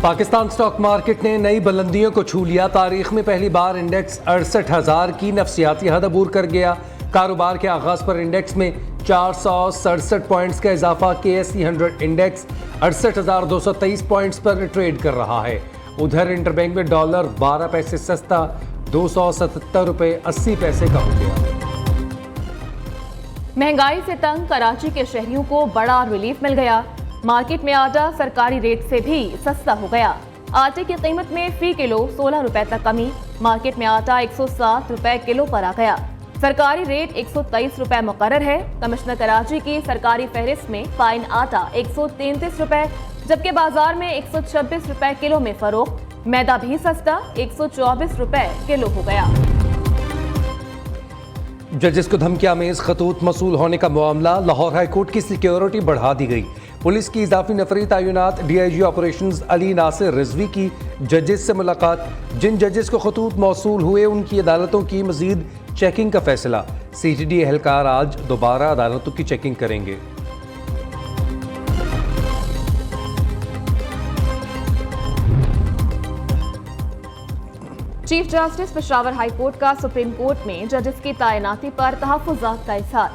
Pakistan stock market ने नई बुलंदियों को छू लिया। तारीख में पहली बार इंडेक्स 68,000 की नफसियाती हद अबूर कर गया। कारोबार के आगाज पर इंडेक्स में 467 पॉइंट्स का इजाफा। KSE 100 इंडेक्स 68,223 पॉइंट्स पर ट्रेड कर रहा है। उधर इंटरबैंक में डॉलर 12 पैसे सस्ता 277 रुपए 80 पैसे का हो गया। महंगाई से तंग कराची के शहरियों को बड़ा रिलीफ मिल गया। मार्केट में आटा सरकारी रेट से भी सस्ता हो गया। आटे की कीमत में फी किलो 16 रुपए तक कमी। मार्केट में आटा 107 रुपए किलो पर आ गया। सरकारी रेट 123 रुपए मुकर्रर है। कमिश्नर कराची की सरकारी फहरिस्त में फाइन आटा 133 रुपए, जबकि बाजार में 126 रुपए किलो में फरोख्त। मैदा भी सस्ता 124 रुपए किलो हो गया। जजेस को धमकियामेज खतूत मसूल होने का मामला। लाहौर हाईकोर्ट की सिक्योरिटी बढ़ा दी गई। पुलिस की इजाफी नफरी तैनात। DIG ऑपरेशंस अली नासिर रिजवी की जजेस से मुलाकात। जिन जजेस को खतूत मौसूल हुए उनकी अदालतों की मजीद चेकिंग का फैसला। CTD एहलकार आज दोबारा अदालतों की चेकिंग करेंगे। Chief justice Peshawar high court का सुप्रीम कोर्ट में जजेस की तैनाती पर तहफ्फुज़ात का इज़हार।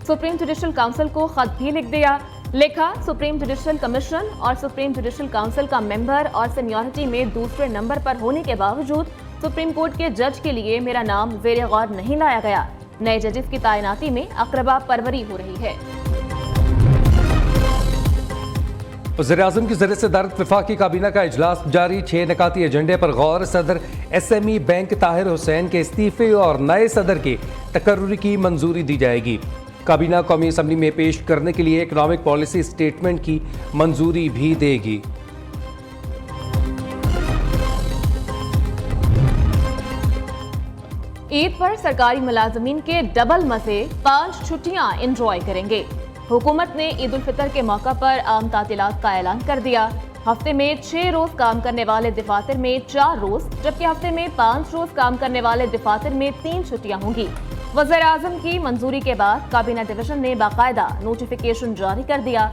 सुप्रीम जुडिशल काउंसिल को खत भी लिख दिया। लिखा, सुप्रीम जुडिशल कमीशन और सुप्रीम जुडिशल काउंसिल का मेंबर और सीनियरिटी में दूसरे नंबर पर होने के बावजूद सुप्रीम कोर्ट के जज के लिए मेरा नाम ज़ेरे गौर नहीं लाया गया। नए जजेस की तैनाती में अक़रबा परवरी हो रही है। वज़ीर-ए-आज़म की ज़रिए सदारत वफाकी काबीना का इजलास जारी। 6 निकाती एजेंडे पर गौर। सदर SME बैंक ताहिर हुसैन के इस्तीफे और नए सदर के तकर्रुरी की मंजूरी दी जाएगी। काबीना कौमी असम्बली में पेश करने के लिए इकनॉमिक पॉलिसी स्टेटमेंट की मंजूरी भी देगी। ईद पर सरकारी मुलाजमीन के डबल मजे, 5 छुट्टियां एंजॉय करेंगे। हुकूमत ने ईद उल फितर के मौका पर आम तातीलात का ऐलान कर दिया। हफ्ते में 6 रोज काम करने वाले दफातर में 4 रोज, जबकि हफ्ते में 5 रोज काम करने वाले दफातर में 3 छुट्टियां होंगी। वज़ीर-ए-आज़म की मंजूरी के बाद काबीना डिवीजन ने बाकायदा नोटिफिकेशन जारी कर दिया।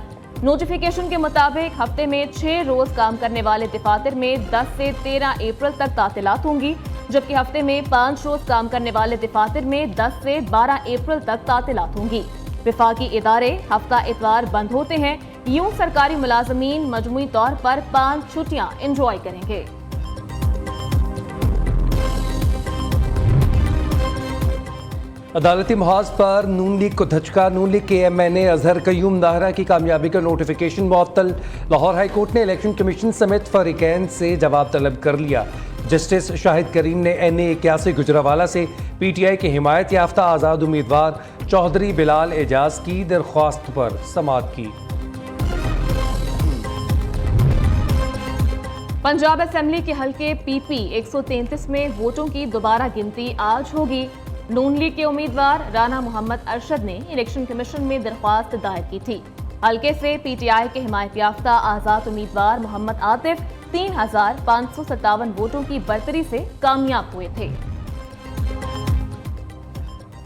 नोटिफिकेशन के मुताबिक हफ्ते में 6 रोज काम करने वाले दफातर में 10 से 13 अप्रैल तक तातीलात होंगी, जबकि हफ्ते में 5 रोज काम करने वाले दफातर में 10 से 12 अप्रैल तक तातीलात होंगी। विफाकी इदारे हफ्ता इतवार बंद होते हैं। यूं सरकारी मुलाजमीन मजमूई तौर पर 5 छुट्टियां एंजॉय करेंगे। अदालती महाज पर नून लीग को धचका। नून लीग के MNA अजहर कयूम दाहरा की कामयाबी का नोटिफिकेशन मुअत्तल। लाहौर हाई कोर्ट ने इलेक्शन कमीशन समेत फरीकैन से जवाब तलब कर लिया। जस्टिस शाहिद करीम ने NA 81 गुजरावाला से PTI के हिमायत याफ्ता आज़ाद उम्मीदवार चौधरी बिलाल एजाज की दरख्वास्त पर समाअत की। पंजाब असेंबली के हल्के PP 133 में वोटों की दोबारा गिनती आज होगी। नून लीग के उम्मीदवार राना मोहम्मद अरशद ने इलेक्शन कमीशन में दरख्वास्त दायर की थी। हल्के से PTI के हिमायत याफ्ता आजाद उम्मीदवार मोहम्मद आतिफ 3,557 वोटों की बरतरी से कामयाब हुए थे।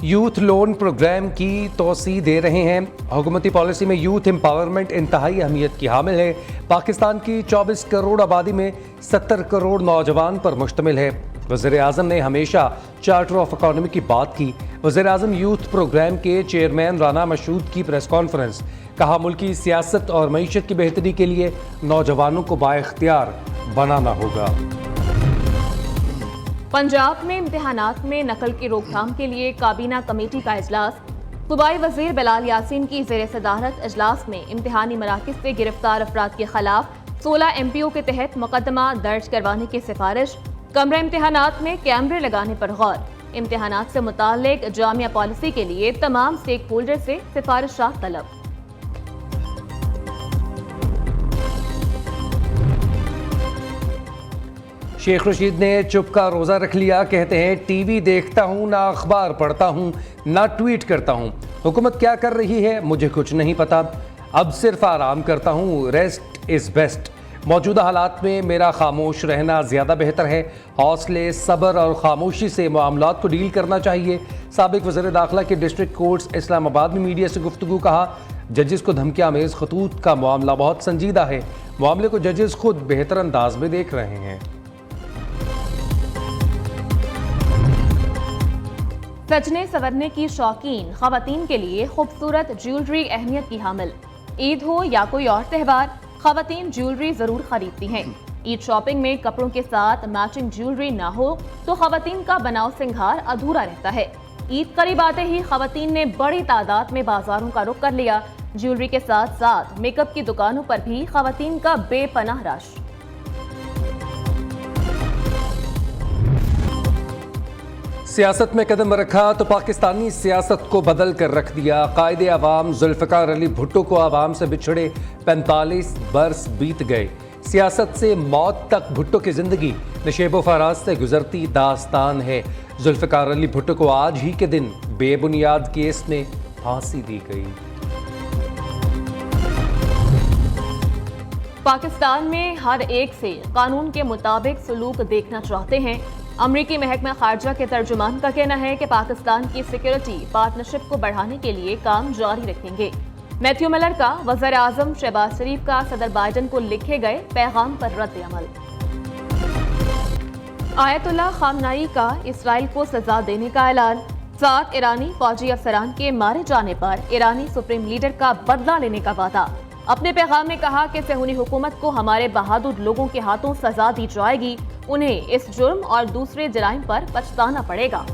यूथ लोन प्रोग्राम की तोसी दे रहे हैं। हुकूमती पॉलिसी में यूथ एम्पावरमेंट इंतहाई अहमियत की हामिल है। पाकिस्तान की 24 करोड़ आबादी में 70 करोड़ नौजवान पर मुश्तमिल है। वज़ीर-ए-आज़म ने हमेशा चार्टर ऑफ इकॉनमी की बात की। वज़ीर-ए-आज़म यूथ प्रोग्राम के चेयरमैन राना मशहूद की प्रेस कॉन्फ्रेंस। कहा, मुल्की सियासत और मईशत की बेहतरी के लिए नौजवानों को बाइख्तियार बनाना होगा। पंजाब में इम्तिहानात में नकल की रोकथाम के लिए काबीना कमेटी का इजलास। सूबाई वजीर बिलाल यासीन की ज़ेर सदारत इजलास में इम्तिहानी मराकिज़ से गिरफ्तार अफराद के खिलाफ 16 MPO के तहत मुकदमा दर्ज करवाने की सिफारिश। कमरा इम्तिहानात में कैमरे लगाने पर गौर। इम्तिहानात से मुताल्लिक जामिया पॉलिसी के लिए तमाम स्टेक होल्डर से सिफारिशात तलब। शेख रशीद ने चुप का रोज़ा रख लिया। कहते हैं, टीवी देखता हूँ, ना अखबार पढ़ता हूँ, ना ट्वीट करता हूँ। हुकूमत क्या कर रही है मुझे कुछ नहीं पता। अब सिर्फ आराम करता हूँ। Rest is best. मौजूदा हालात में मेरा खामोश रहना ज़्यादा बेहतर है। हौसले, सब्र और खामोशी से मामलात को डील करना चाहिए। साबिक वज़ीर दाखिला के डिस्ट्रिक्ट कोर्ट्स इस्लामाबाद में मीडिया से गुफ्तगू। कहा, जजेस को धमकियां आमेज खतूत का मामला बहुत संजीदा है। मामले को जजेस खुद बेहतर अंदाज में देख रहे हैं। सजने संवरने की शौकीन खवातीन के लिए खूबसूरत ज्वेलरी अहमियत की हामिल। ईद हो या कोई और त्योहार, खवातीन ज्वेलरी जरूर खरीदती हैं। ईद शॉपिंग में कपड़ों के साथ मैचिंग ज्वेलरी ना हो तो खवातीन का बनाव सिंगार अधूरा रहता है। ईद करीब आते ही खवातीन ने बड़ी तादाद में बाजारों का रुख कर लिया। ज्वेलरी के साथ साथ मेकअप की दुकानों पर भी खवातीन का बेपनाह रश। सियासत में कदम रखा तो पाकिस्तानी सियासत को बदल कर रख दिया। कायदे अवाम जुल्फ़िकार अली भुट्टो को आवाम से बिछड़े 45 बरस बीत गए। सियासत से मौत तक भुट्टो की जिंदगी नशेबो फराज से गुजरती दास्तान है। जुल्फ़िकार अली भुट्टो को आज ही के दिन बेबुनियाद केस में फांसी दी गई। पाकिस्तान में हर एक से कानून के मुताबिक सलूक देखना चाहते हैं। अमरीकी महकमा खारजा के तर्जुमान का कहना है कि पाकिस्तान की सिक्योरिटी पार्टनरशिप को बढ़ाने के लिए काम जारी रखेंगे। मैथ्यू मिलर का वज़ीर आज़म शहबाज शरीफ का सदर बाइडन को लिखे गए पैगाम पर रद्द अमल। आयतुल्लाह खामनाई का इसराइल को सजा देने का ऐलान। 7 ईरानी फौजी अफसरान के मारे जाने पर ईरानी सुप्रीम लीडर का बदला लेने का वादा। अपने पैगाम में कहा कि सेहूनी हुकूमत को हमारे बहादुर लोगों के हाथों सजा दी जाएगी। उन्हें इस जुर्म और दूसरे जराइम पर पछताना पड़ेगा।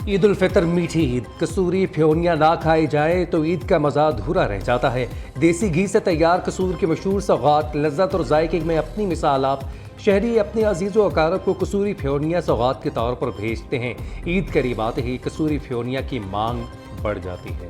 ईद उल फितर मीठी ईद। कसूरी फ्योनिया ना खाई जाए तो ईद का मज़ा अधूरा रह जाता है। देसी घी से तैयार कसूर की मशहूर सौगात लज्जत और जायके में अपनी मिसाल आप। शहरी अपने अजीज़ व अकारब को कसूरी फ्योनिया सौगात के तौर पर भेजते हैं। ईद करीब आते ही कसूरी फ्योनिया की मांग बढ़ जाती है।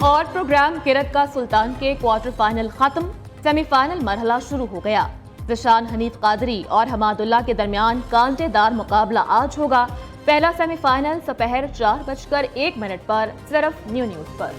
और प्रोग्राम किरत का सुल्तान के क्वार्टर फाइनल खत्म, सेमीफाइनल मरहला शुरू हो गया। ज़िशान हनीफ कादरी और हमादुल्लाह के दरमियान कांटेदार मुकाबला आज होगा। पहला सेमीफाइनल दोपहर 4:01 पर सिर्फ न्यू न्यूज़ पर।